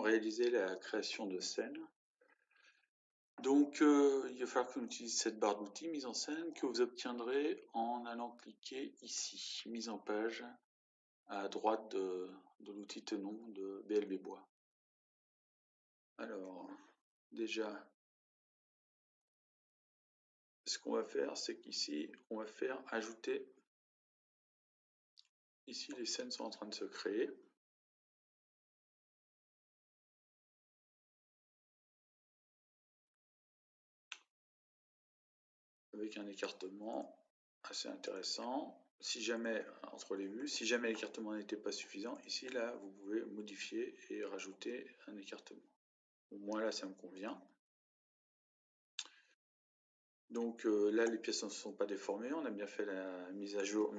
réaliser la création de scènes. Donc, il va falloir qu'on utilise cette barre d'outils mise en scène que vous obtiendrez en allant cliquer ici, mise en page, à droite de l'outil Tenon de BLB Bois. Alors, déjà, ce qu'on va faire, c'est qu'ici, on va faire ajouter. Ici, les scènes sont en train de se créer. Avec un écartement assez intéressant. Si jamais, entre les vues, si jamais l'écartement n'était pas suffisant, ici, là, vous pouvez modifier et rajouter un écartement. Au moins là, ça me convient. Donc là, les pièces ne se sont pas déformées. On a bien fait la mise à jour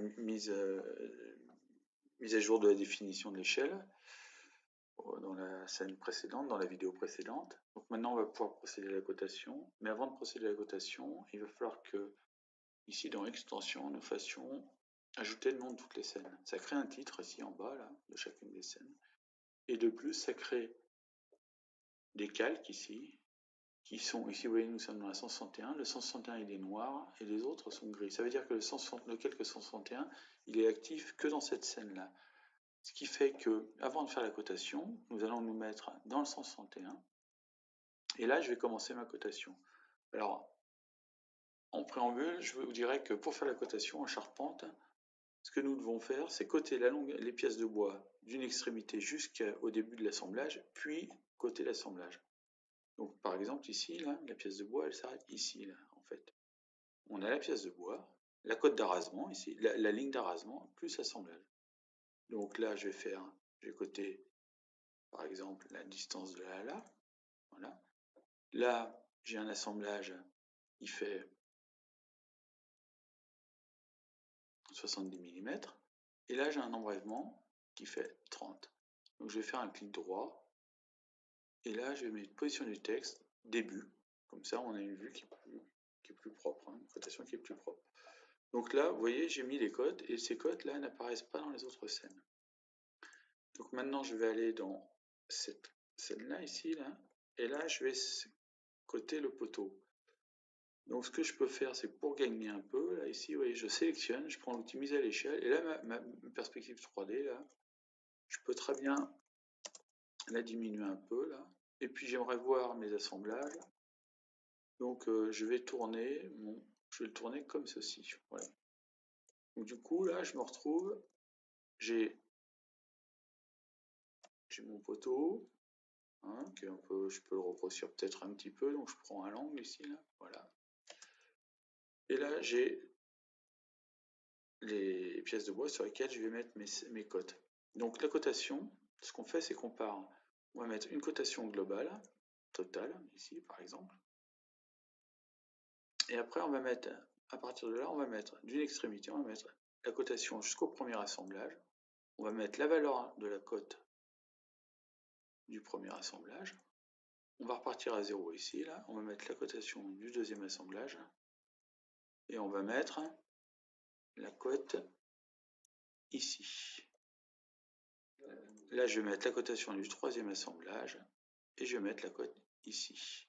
de la définition de l'échelle dans la scène précédente, dans la vidéo précédente. Donc maintenant, on va pouvoir procéder à la cotation. Mais avant de procéder à la cotation, il va falloir que, ici, dans Extension, nous fassions ajouter le nom de toutes les scènes. Ça crée un titre ici en bas, là, de chacune des scènes. Et de plus, ça crée des calques ici, qui sont, ici vous voyez, nous sommes dans la 161, le 161 il est noir, et les autres sont gris. Ça veut dire que le calque 161, il est actif que dans cette scène-là. Ce qui fait que, avant de faire la cotation, nous allons nous mettre dans le 161, et là je vais commencer ma cotation. Alors, en préambule, je vous dirais que pour faire la cotation en charpente, ce que nous devons faire, c'est coter les pièces de bois d'une extrémité jusqu'au début de l'assemblage, puis coter l'assemblage. Donc par exemple ici, là, la pièce de bois, elle s'arrête ici, là, en fait. On a la pièce de bois, la cote d'arasement, ici, la ligne d'arasement, plus assemblage. Donc là, je vais coter, par exemple, la distance de là à là. Voilà. Là, j'ai un assemblage qui fait 70 mm. Et là, j'ai un embrèvement qui fait 30. Donc je vais faire un clic droit. Et là, je vais mettre position du texte, début. Comme ça, on a une vue qui est plus propre, hein, une cotation qui est plus propre. Donc là, vous voyez, j'ai mis les cotes, et ces cotes-là n'apparaissent pas dans les autres scènes. Donc maintenant, je vais aller dans cette scène-là, ici, là, et là, je vais coter le poteau. Donc ce que je peux faire, c'est pour gagner un peu, là, ici, vous voyez, je sélectionne, je prends l'outil mise à l'échelle, et là, ma perspective 3D, là, je peux très bien la diminuer un peu, là, et puis j'aimerais voir mes assemblages. Donc je vais le tourner comme ceci. Voilà. Donc du coup là je me retrouve, j'ai mon poteau, hein, qui est un peu, je peux le regrossir peut-être un petit peu, donc je prends un angle ici, là, voilà. Et là j'ai les pièces de bois sur lesquelles je vais mettre mes cotes. Donc la cotation, ce qu'on fait, c'est qu'on part, on va mettre une cotation globale, totale, ici par exemple. Et après on va mettre, à partir de là, on va mettre d'une extrémité, on va mettre la cotation jusqu'au premier assemblage. On va mettre la valeur de la cote du premier assemblage. On va repartir à 0 ici, là. On va mettre la cotation du deuxième assemblage. Et on va mettre la cote ici. Là, je vais mettre la cotation du troisième assemblage. Et je vais mettre la cote ici.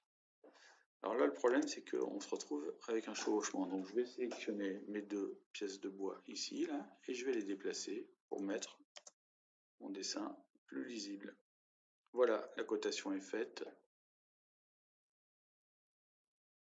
Alors là, le problème, c'est qu'on se retrouve avec un chevauchement. Donc, je vais sélectionner mes deux pièces de bois ici, là. Et je vais les déplacer pour mettre mon dessin plus lisible. Voilà, la cotation est faite.